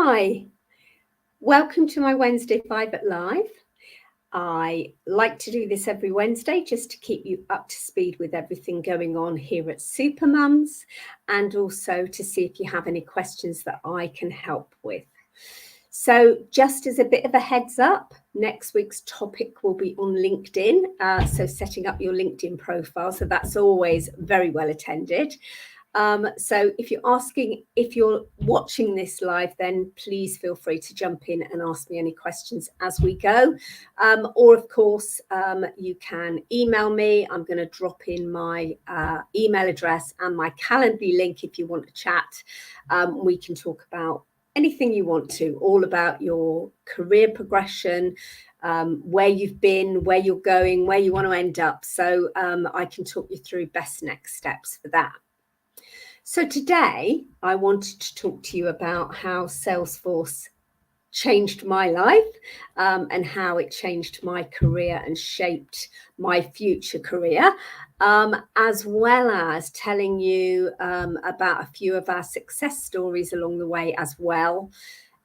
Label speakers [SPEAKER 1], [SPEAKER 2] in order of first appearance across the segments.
[SPEAKER 1] Hi, welcome to my Wednesday 5 at Live. I like to do this every Wednesday just to keep you up to speed with everything going on here at Supermums, and also to see if you have any questions that I can help with. So just as a bit of a heads up, next week's topic will be on LinkedIn. So setting up your LinkedIn profile. So that's always very well attended. So if you're watching this live, then please feel free to jump in and ask me any questions as we go. Or of course, you can email me. I'm going to drop in my email address and my Calendly link if you want to chat. We can talk about anything you want to, all about your career progression, where you've been, where you're going, where you want to end up. So I can talk you through best next steps for that. So today I wanted to talk to you about how Salesforce changed my life and how it changed my career and shaped my future career, as well as telling you about a few of our success stories along the way as well.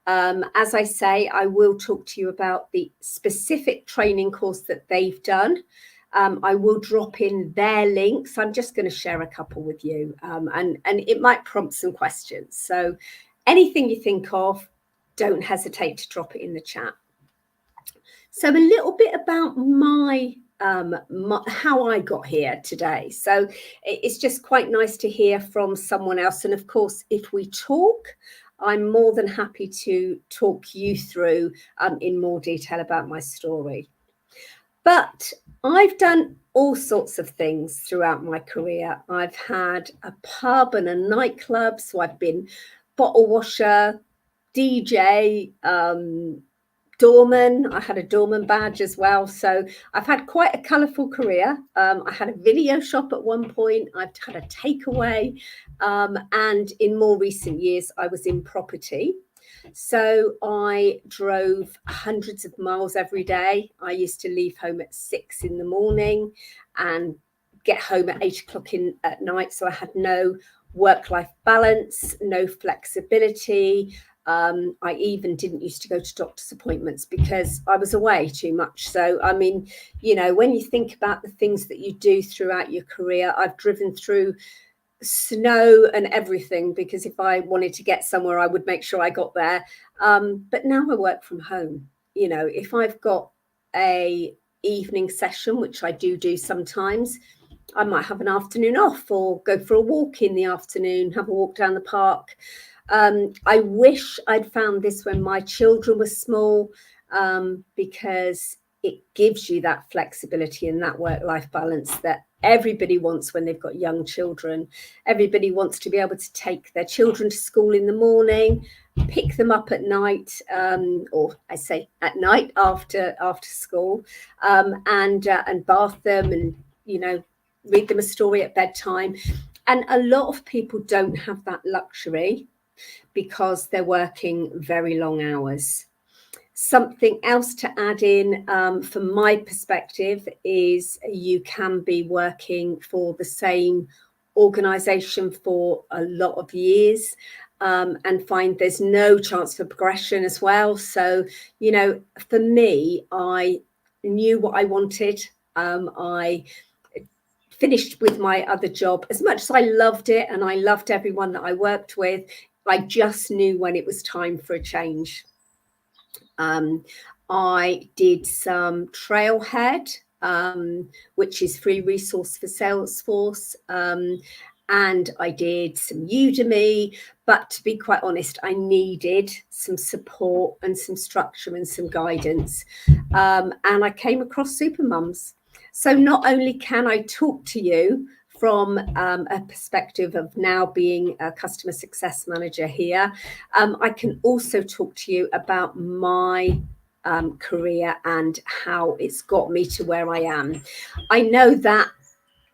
[SPEAKER 1] As I say, I will talk to you about the specific training course that they've done. I will drop in their links. I'm just going to share a couple with you, and it might prompt some questions. So anything you think of, don't hesitate to drop it in the chat. So a little bit about my how I got here today. So it's just quite nice to hear from someone else. And of course, if we talk, I'm more than happy to talk you through in more detail about my story. But I've done all sorts of things throughout my career. I've had a pub and a nightclub, so I've been bottle washer, DJ, doorman. I had a doorman badge as well. So I've had quite a colourful career. I had a video shop at one point. I've had a takeaway. And in more recent years, I was in property. So I drove hundreds of miles every day. I used to leave home at 6 in the morning and get home at 8 o'clock at night. So I had no work-life balance, no flexibility. I even didn't used to go to doctor's appointments because I was away too much. So, I mean, you know, when you think about the things that you do throughout your career, I've driven through snow and everything, because if I wanted to get somewhere, I would make sure I got there. But now I work from home. You know, if I've got a evening session, which I do sometimes, I might have an afternoon off or go for a walk in the afternoon, have a walk down the park. I wish I'd found this when my children were small, because it gives you that flexibility and that work-life balance that everybody wants when they've got young children. Everybody wants to be able to take their children to school in the morning, pick them up at night, or I say at night after school, and bath them and, you know, read them a story at bedtime. And a lot of people don't have that luxury because they're working very long hours. Something else to add in from my perspective is you can be working for the same organization for a lot of years and find there's no chance for progression as well. So, you know, for me, I knew what I wanted. I finished with my other job. As much as I loved it and I loved everyone that I worked with, I just knew when it was time for a change. I did some Trailhead, which is free resource for Salesforce, and I did some Udemy. But to be quite honest, I needed some support and some structure and some guidance. And I came across Supermums. So not only can I talk to you from a perspective of now being a customer success manager here, I can also talk to you about my career and how it's got me to where I am. I know that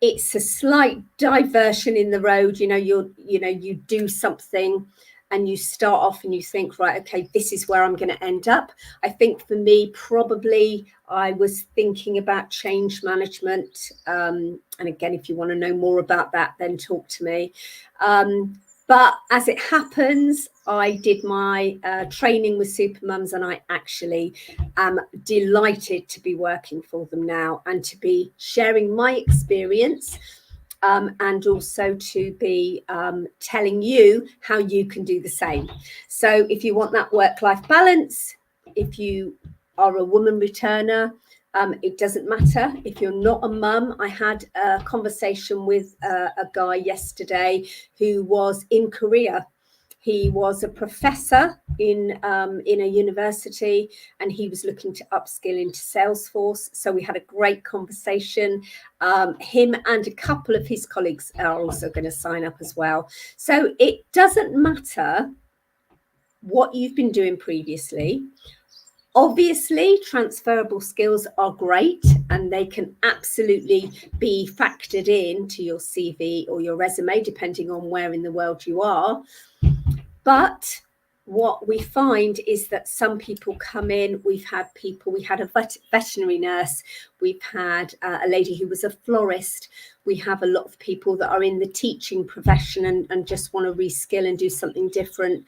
[SPEAKER 1] it's a slight diversion in the road. You know, you do something and you start off and you think, right, okay, this is where I'm going to end up. I think for me, probably I was thinking about change management. And again, if you want to know more about that, then talk to me. But as it happens, I did my training with Supermums, and I actually am delighted to be working for them now and to be sharing my experience, and also to be telling you how you can do the same. So if you want that work-life balance, if you are a woman returner, it doesn't matter if you're not a mum. I had a conversation with a guy yesterday who was in Korea. He was a professor in a university, and he was looking to upskill into Salesforce. So we had a great conversation. Him and a couple of his colleagues are also going to sign up as well. So it doesn't matter what you've been doing previously. Obviously, transferable skills are great, and they can absolutely be factored into your CV or your resume, depending on where in the world you are. But what we find is that some people come in. We had a veterinary nurse. We've had a lady who was a florist. We have a lot of people that are in the teaching profession and just want to reskill and do something different.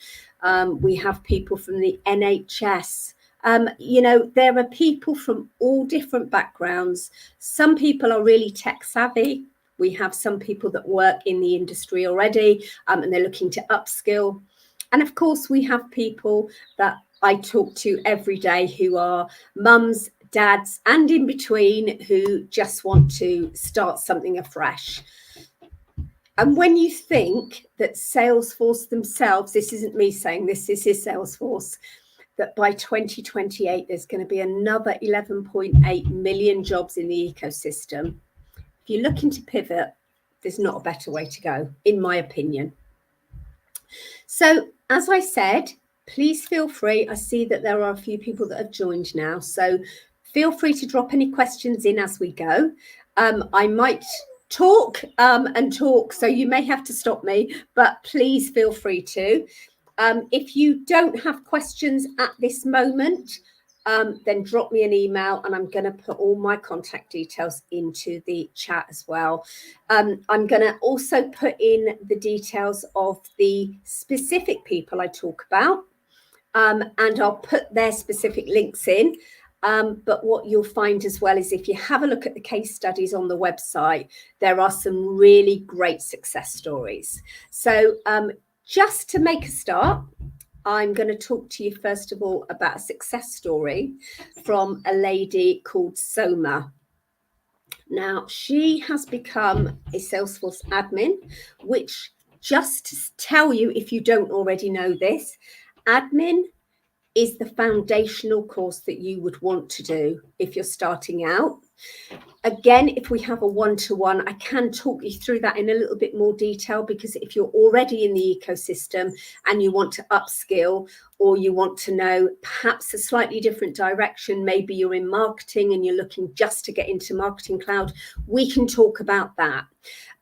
[SPEAKER 1] We have people from the NHS. There are people from all different backgrounds. Some people are really tech savvy. We have some people that work in the industry already, and they're looking to upskill. And of course, we have people that I talk to every day who are mums, dads, and in between, who just want to start something afresh. And when you think that Salesforce themselves, this isn't me saying this is Salesforce, that by 2028, there's going to be another 11.8 million jobs in the ecosystem. If you're looking to pivot, there's not a better way to go, in my opinion. So, as I said, please feel free. I see that there are a few people that have joined now. So feel free to drop any questions in as we go. I might talk and talk, so you may have to stop me, but please feel free to. If you don't have questions at this moment, then drop me an email, and I'm going to put all my contact details into the chat as well. I'm going to also put in the details of the specific people I talk about, and I'll put their specific links in. But what you'll find as well is if you have a look at the case studies on the website, there are some really great success stories. So just to make a start, I'm going to talk to you first of all about a success story from a lady called Soma. Now, she has become a Salesforce admin, which, just to tell you if you don't already know this, admin is the foundational course that you would want to do if you're starting out. Again, if we have a one-to-one, I can talk you through that in a little bit more detail, because if you're already in the ecosystem and you want to upskill, or you want to know perhaps a slightly different direction, maybe you're in marketing and you're looking just to get into Marketing Cloud, we can talk about that.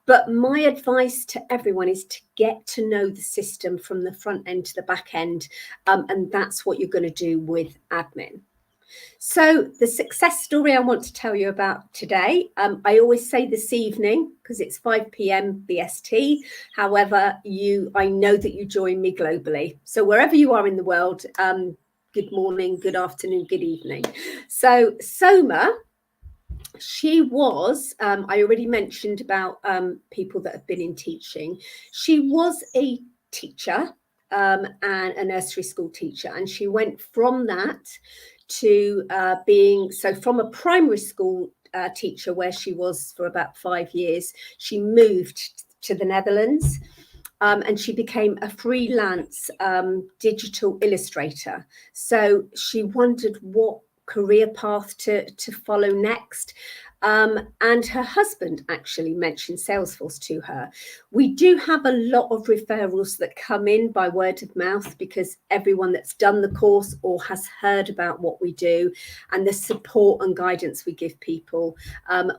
[SPEAKER 1] But my advice to everyone is to get to know the system from the front end to the back end, and that's what you're going to do with admin. So the success story I want to tell you about today, I always say this evening because it's 5 p.m. BST. However, I know that you join me globally. So wherever you are in the world, good morning, good afternoon, good evening. So Soma, she was, I already mentioned about people that have been in teaching. She was a teacher and a nursery school teacher, and she went from that to from a primary school teacher, where she was for about 5 years. She moved to the Netherlands, and she became a freelance digital illustrator. So she wondered what career path to follow next. And her husband actually mentioned Salesforce to her. We do have a lot of referrals that come in by word of mouth, because everyone that's done the course or has heard about what we do and the support and guidance we give people,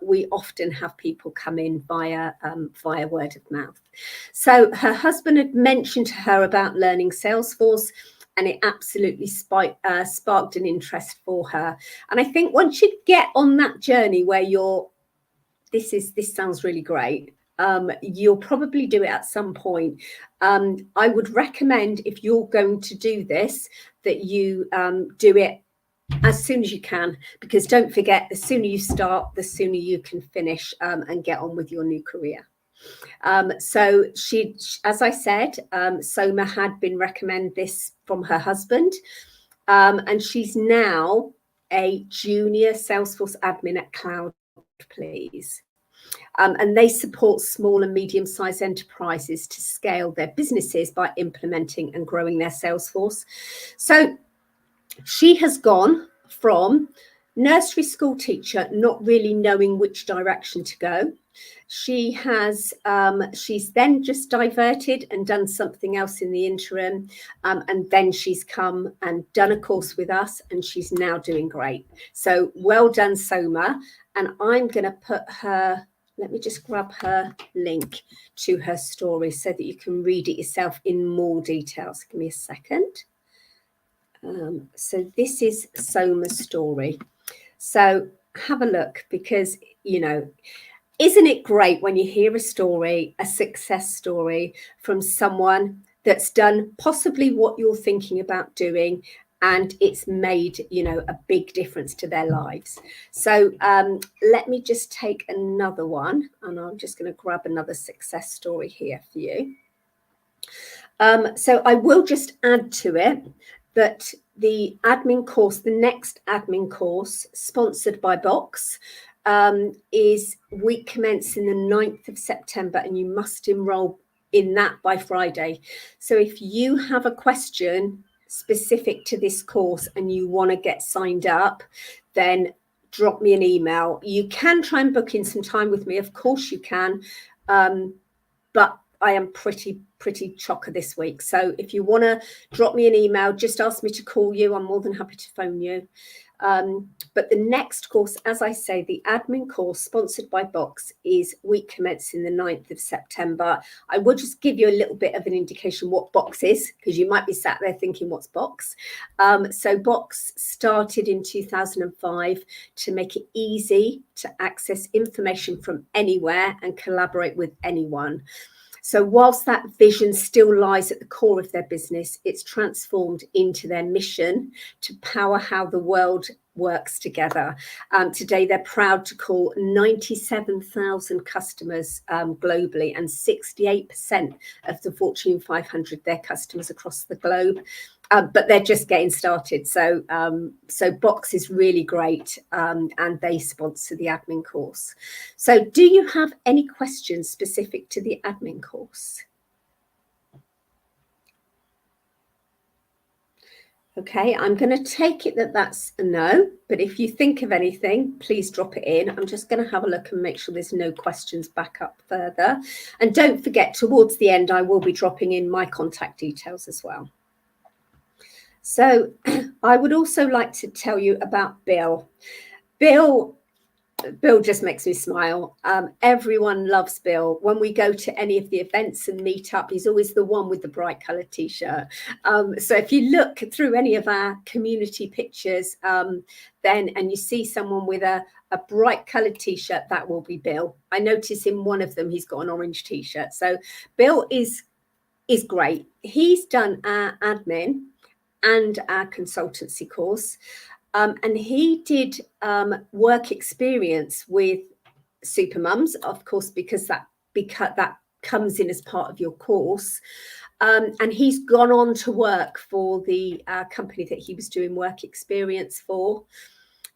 [SPEAKER 1] we often have people come in via word of mouth. So her husband had mentioned to her about learning Salesforce, and it absolutely sparked an interest for her. And I think once you get on that journey where this sounds really great, You'll probably do it at some point. I would recommend, if you're going to do this, that you do it as soon as you can, because don't forget, the sooner you start, the sooner you can finish and get on with your new career. So she, as I said, Soma had been recommended this from her husband, and she's now a junior Salesforce admin at Cloud, please. And they support small and medium-sized enterprises to scale their businesses by implementing and growing their Salesforce. So she has gone from nursery school teacher, not really knowing which direction to go. She has, she's then just diverted and done something else in the interim. And then she's come and done a course with us, and she's now doing great. So well done, Soma. And I'm going to put her, let me just grab her link to her story so that you can read it yourself in more details. Give me a second. So this is Soma's story. So have a look, because, you know, isn't it great when you hear a story, a success story from someone that's done possibly what you're thinking about doing, and it's made, you know, a big difference to their lives. So let me just take another one, and I'm just going to grab another success story here for you. So I will just add to it that the admin course, the next admin course, sponsored by Box, is week commencing the 9th of September, and you must enroll in that by Friday. So if you have a question specific to this course and you want to get signed up, then drop me an email. You can try and book in some time with me, of course you can, but I am pretty chocker this week. So if you want to drop me an email, just ask me to call you. I'm more than happy to phone you. But the next course, as I say, the admin course sponsored by Box, is week commencing the 9th of September. I will just give you a little bit of an indication what Box is, because you might be sat there thinking, what's Box? So Box started in 2005 to make it easy to access information from anywhere and collaborate with anyone. So whilst that vision still lies at the core of their business, it's transformed into their mission to power how the world works together. Today, they're proud to call 97,000 customers globally, and 68% of the Fortune 500, their customers across the globe. But they're just getting started. So Box is really great, and they sponsor the admin course. So do you have any questions specific to the admin course? Okay, I'm going to take it that that's a no, but if you think of anything, please drop it in. I'm just going to have a look and make sure there's no questions back up further. And don't forget, towards the end, I will be dropping in my contact details as well. So I would also like to tell you about Bill. Bill just makes me smile. Everyone loves Bill. When we go to any of the events and meet up, he's always the one with the bright coloured T-shirt. So if you look through any of our community pictures, and you see someone with a bright coloured T-shirt, that will be Bill. I notice in one of them, he's got an orange T-shirt. So Bill is great. He's done our admin and our consultancy course. And he did work experience with Supermums, of course, because that comes in as part of your course. And he's gone on to work for the company that he was doing work experience for.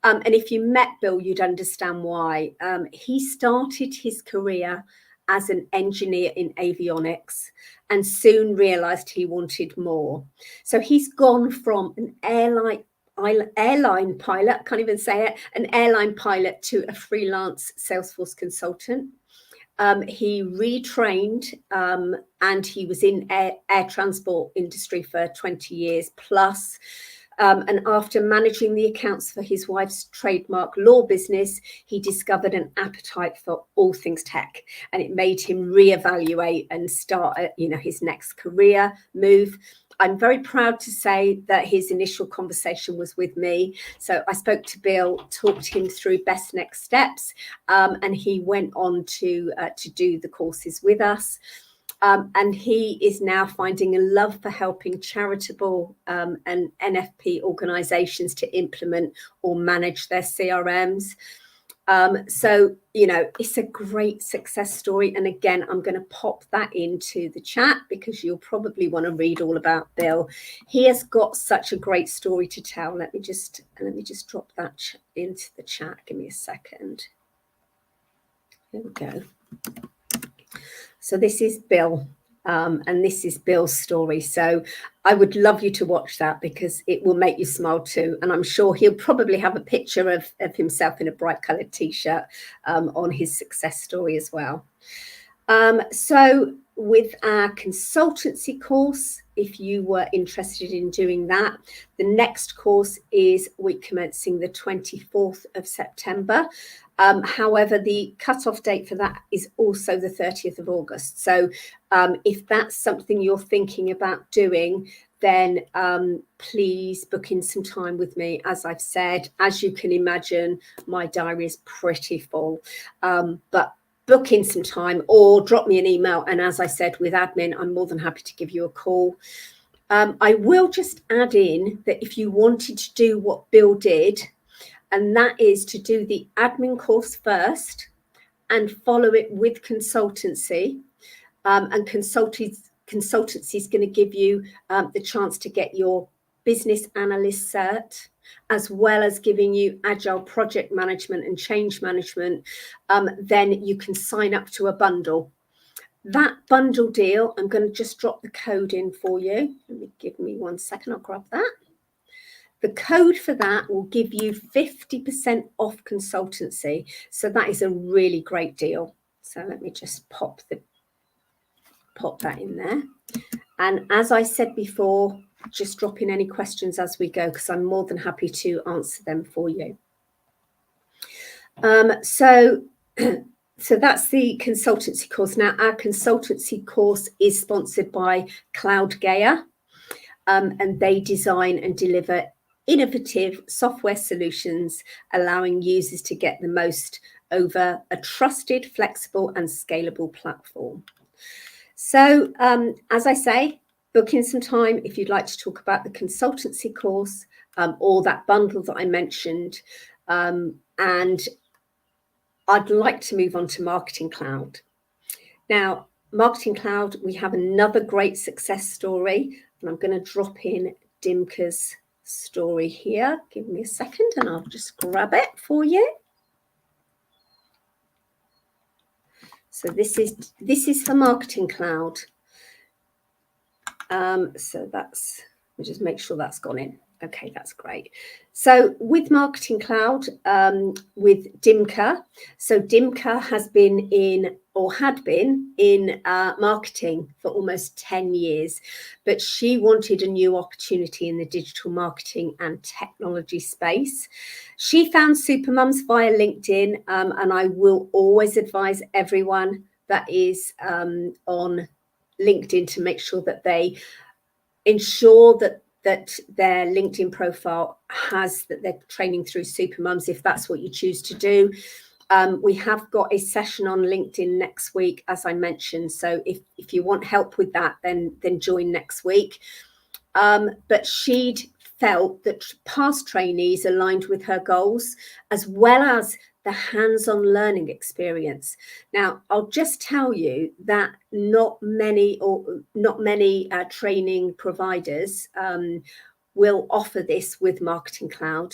[SPEAKER 1] And if you met Bill, you'd understand why. He started his career as an engineer in avionics and soon realized he wanted more. So he's gone from an airline pilot, can't even say it, an airline pilot, to a freelance Salesforce consultant. He retrained, and he was in air transport industry for 20 years plus. And after managing the accounts for his wife's trademark law business, he discovered an appetite for all things tech, and it made him reevaluate and start, his next career move. I'm very proud to say that his initial conversation was with me. So I spoke to Bill, talked him through best next steps, and he went on to do the courses with us. And he is now finding a love for helping charitable and NFP organisations to implement or manage their CRMs. So, you know, it's a great success story. And again, I'm going to pop that into the chat because you'll probably want to read all about Bill. He has got such a great story to tell. Let me just drop that into the chat. Give me a second. There we go. So this is Bill. And this is Bill's story. So I would love you to watch that because it will make you smile too. And I'm sure he'll probably have a picture of himself in a bright coloured T-shirt on his success story as well. So with our consultancy course, if you were interested in doing that, the next course is week commencing the 24th of September. However, the cut-off date for that is also the 30th of August. So if that's something you're thinking about doing, then please book in some time with me. As I've said, as you can imagine, my diary is pretty full, but book in some time or drop me an email. And as I said, with admin, I'm more than happy to give you a call. I will just add in that if you wanted to do what Bill did, and that is to do the admin course first and follow it with consultancy. And consultancy is going to give you the chance to get your business analyst cert, as well as giving you agile project management and change management. Then you can sign up to a bundle. That bundle deal, I'm going to just drop the code in for you. Give me 1 second, I'll grab that. The code for that will give you 50% off consultancy. So that is a really great deal. So let me just pop that in there. And as I said before, just drop in any questions as we go, because I'm more than happy to answer them for you. So that's the consultancy course. Now, our consultancy course is sponsored by CloudGaia, and they design and deliver innovative software solutions, allowing users to get the most over a trusted, flexible and scalable platform. So as I say, book in some time if you'd like to talk about the consultancy course or that bundle that I mentioned. And I'd like to move on to Marketing Cloud. Now, Marketing Cloud, we have another great success story, and I'm going to drop in Dimka's story here. Give me a second and I'll just grab it for you. So this is for Marketing Cloud. So that's, we'll just make sure that's gone in. Okay, that's great. So with Marketing Cloud, with Dimka, so Dimka has been in, or had been in marketing for almost 10 years, but she wanted a new opportunity in the digital marketing and technology space. She found Supermums via LinkedIn, and I will always advise everyone that is on LinkedIn to make sure that they ensure that their LinkedIn profile has that they're training through Supermums, if that's what you choose to do. We have got a session on LinkedIn next week, as I mentioned. So if you want help with that, then join next week. But she'd felt that past trainees aligned with her goals, as well as the hands-on learning experience. Now, I'll just tell you that not many training providers will offer this with Marketing Cloud,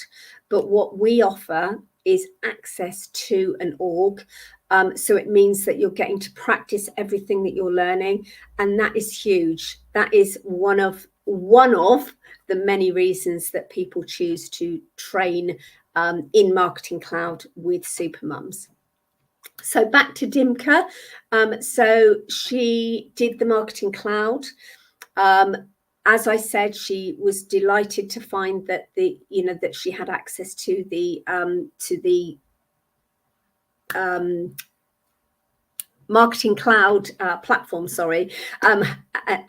[SPEAKER 1] but what we offer is access to an org. So it means that you're getting to practice everything that you're learning, and that is huge. That is one of the many reasons that people choose to train in Marketing Cloud with Supermums. So back to Dimka. So she did the Marketing Cloud. As I said, she was delighted to find that that she had access to the Marketing Cloud platform,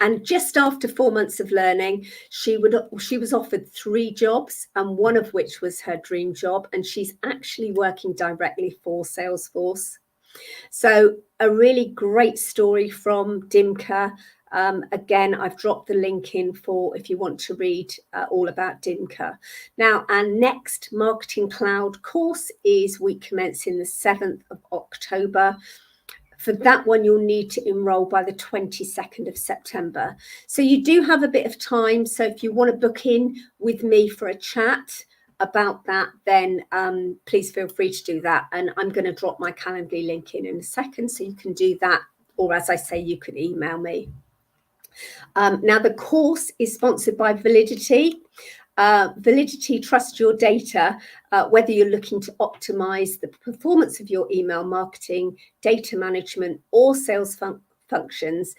[SPEAKER 1] and just after 4 months of learning, she was offered 3 jobs, and one of which was her dream job, and she's actually working directly for Salesforce. So a really great story from Dimka. Again, I've dropped the link in for if you want to read all about Dimka. Now, our next Marketing Cloud course is week commencing the 7th of October. For that one, you'll need to enroll by the 22nd of September. So you do have a bit of time. So if you want to book in with me for a chat about that, then please feel free to do that. And I'm going to drop my Calendly link in a second, so you can do that. Or as I say, you can email me. Now, the course is sponsored by Validity. Validity trusts your data, whether you're looking to optimize the performance of your email marketing, data management, or sales functions.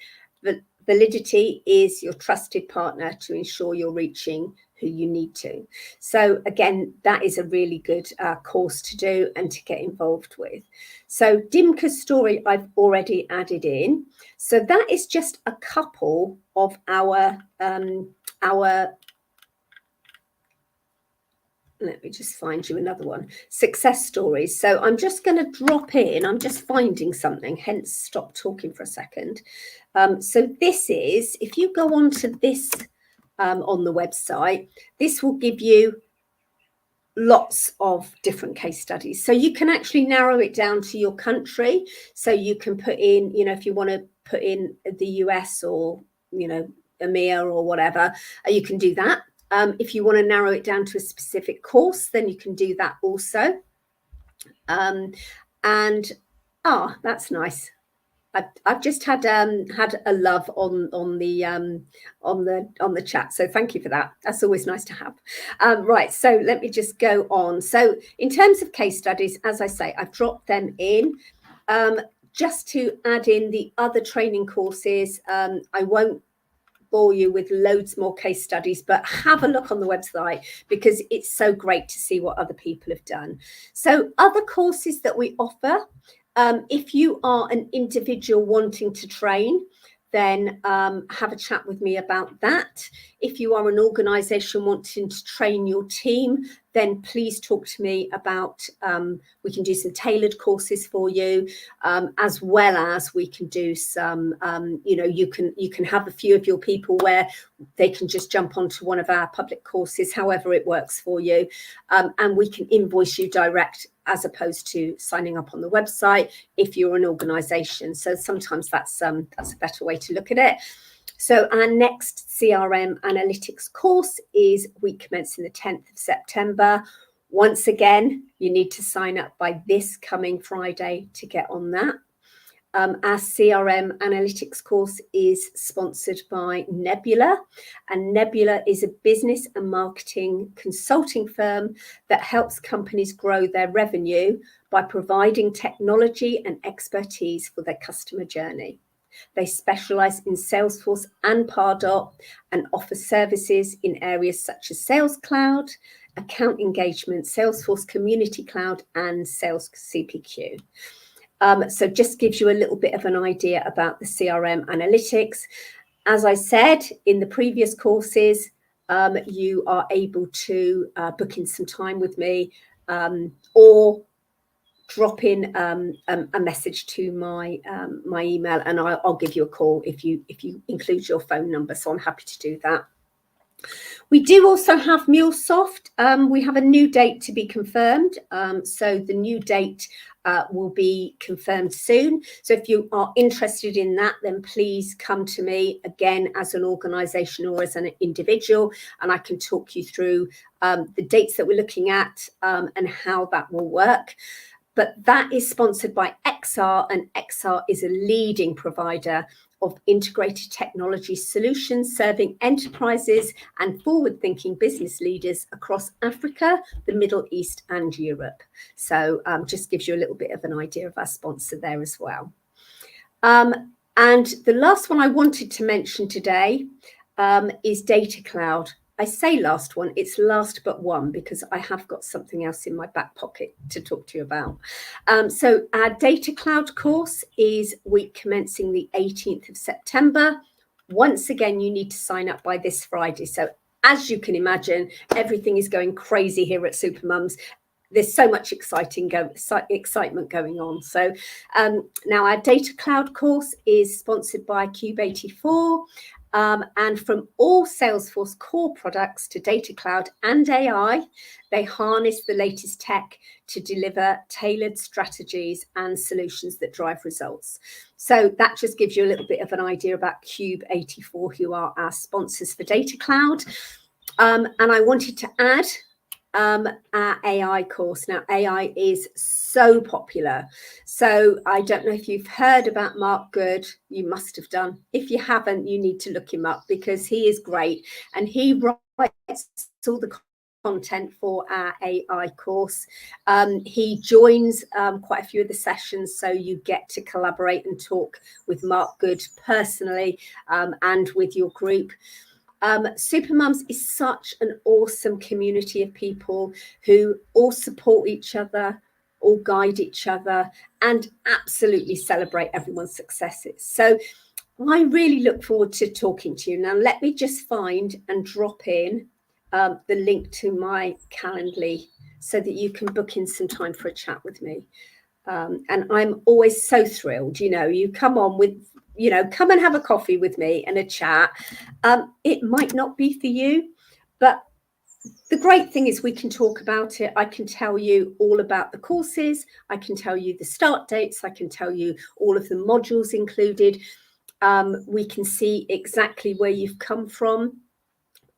[SPEAKER 1] Validity is your trusted partner to ensure you're reaching who you need to. So again, that is a really good course to do and to get involved with. So Dimka's story I've already added in. So that is just a couple of our let me just find you another one. Success stories. So I'm just going to drop in. I'm just finding something, hence stop talking for a second. So this is, if you go on to this on the website, this will give you lots of different case studies. So you can actually narrow it down to your country. So you can put in, you know, if you want to put in the US or, you know, EMEA or whatever, you can do that. If you want to narrow it down to a specific course, then you can do that also. That's nice. I've just had a love on the chat, so thank you for that. That's always nice to have. Right, so let me just go on. So in terms of case studies, as I say, I've dropped them in. Just to add in the other training courses, I won't bore you with loads more case studies, but have a look on the website because it's so great to see what other people have done. So other courses that we offer, if you are an individual wanting to train, then have a chat with me about that. If you are an organization wanting to train your team, then please talk to me about, we can do some tailored courses for you, as well as we can do some, you know, you can have a few of your people where they can just jump onto one of our public courses, however it works for you. And we can invoice you direct as opposed to signing up on the website if you're an organization. So sometimes that's a better way to look at it. So our next CRM analytics course is week commencing the 10th of September. Once again, you need to sign up by this coming Friday to get on that. Our CRM analytics course is sponsored by Nebula, and Nebula is a business and marketing consulting firm that helps companies grow their revenue by providing technology and expertise for their customer journey. They specialize in Salesforce and Pardot and offer services in areas such as Sales Cloud, account engagement, Salesforce Community Cloud, and Sales CPQ. So just gives you a little bit of an idea about the CRM analytics. As I said in the previous courses, you are able to book in some time with me or drop in a message to my email, and I'll give you a call if you include your phone number. So I'm happy to do that. We do also have MuleSoft. We have a new date to be confirmed. So the new date will be confirmed soon. So if you are interested in that, then please come to me again as an organization or as an individual, and I can talk you through the dates that we're looking at and how that will work. But that is sponsored by XR, and XR is a leading provider of integrated technology solutions serving enterprises and forward-thinking business leaders across Africa, the Middle East, and Europe. So just gives you a little bit of an idea of our sponsor there as well. And the last one I wanted to mention today is Data Cloud. I say last one, it's last but one, because I have got something else in my back pocket to talk to you about. So our Data Cloud course is week commencing the 18th of September. Once again, you need to sign up by this Friday. So as you can imagine, everything is going crazy here at Supermums. There's so much excitement going on. So now our Data Cloud course is sponsored by Cube84. And from all Salesforce core products to Data Cloud and AI, they harness the latest tech to deliver tailored strategies and solutions that drive results. So that just gives you a little bit of an idea about Cube84, who are our sponsors for Data Cloud. And I wanted to add our AI course. Now, AI is so popular. So I don't know if you've heard about Mark Good. You must have done. If you haven't, you need to look him up, because he is great. And he writes all the content for our AI course. He joins quite a few of the sessions, so you get to collaborate and talk with Mark Good personally and with your group. Supermums is such an awesome community of people who all support each other, all guide each other, and absolutely celebrate everyone's successes. So I really look forward to talking to you. Now, let me just find and drop in the link to my Calendly so that you can book in some time for a chat with me. And I'm always so thrilled, you come on with, come and have a coffee with me and a chat. It might not be for you, but the great thing is we can talk about it. I can tell you all about the courses. I can tell you the start dates. I can tell you all of the modules included. We can see exactly where you've come from.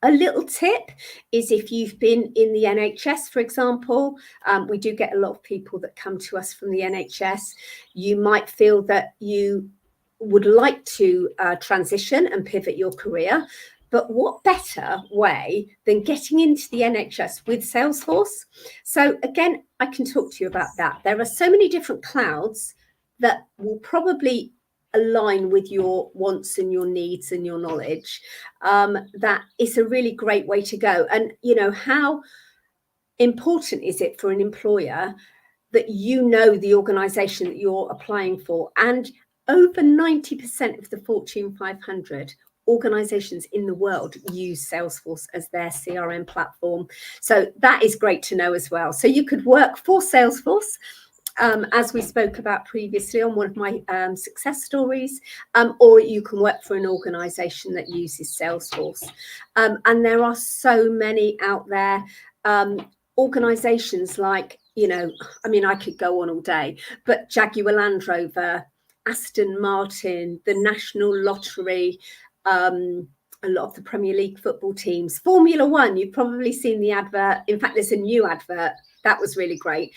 [SPEAKER 1] A little tip is, if you've been in the NHS, for example, we do get a lot of people that come to us from the NHS. You might feel that you would like to transition and pivot your career. But what better way than getting into the NHS with Salesforce? So again, I can talk to you about that. There are so many different clouds that will probably align with your wants and your needs and your knowledge, that it's a really great way to go. And how important is it for an employer that the organization that you're applying for? And over 90% of the Fortune 500 organizations in the world use Salesforce as their CRM platform. So that is great to know as well. So you could work for Salesforce, as we spoke about previously on one of my success stories, or you can work for an organization that uses Salesforce. And there are so many out there, organizations like, I could go on all day, but Jaguar Land Rover, Aston Martin, the National Lottery, a lot of the Premier League football teams, Formula One, you've probably seen the advert. In fact, there's a new advert. That was really great.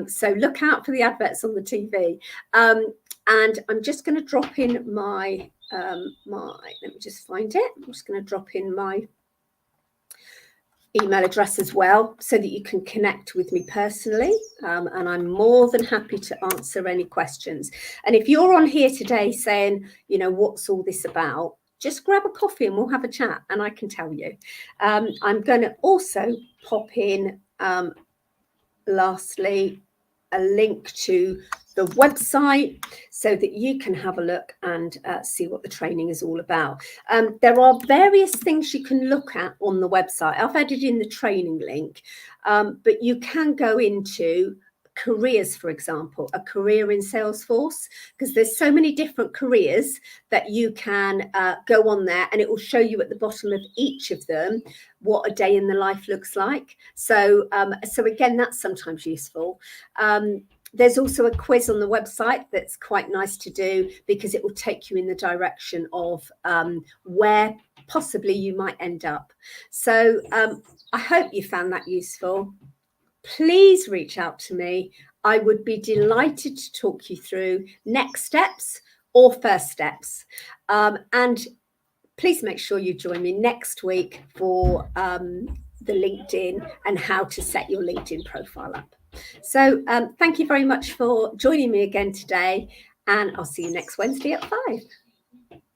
[SPEAKER 1] So look out for the adverts on the TV. And I'm just going to drop in my, let me just find it. I'm just going to drop in my email address as well, so that you can connect with me personally. And I'm more than happy to answer any questions. And if you're on here today saying, what's all this about? Just grab a coffee and we'll have a chat and I can tell you. I'm going to also pop in, lastly, a link to the website so that you can have a look and see what the training is all about. There are various things you can look at on the website. I've added in the training link, but you can go into careers, for example, a career in Salesforce, because there's so many different careers that you can go on there, and it will show you at the bottom of each of them what a day in the life looks like. So again, that's sometimes useful. There's also a quiz on the website that's quite nice to do, because it will take you in the direction of where possibly you might end up. So I hope you found that useful. Please reach out to me. I would be delighted to talk you through next steps or first steps. And please make sure you join me next week for the LinkedIn and how to set your LinkedIn profile up. So thank you very much for joining me again today, and I'll see you next Wednesday at 5.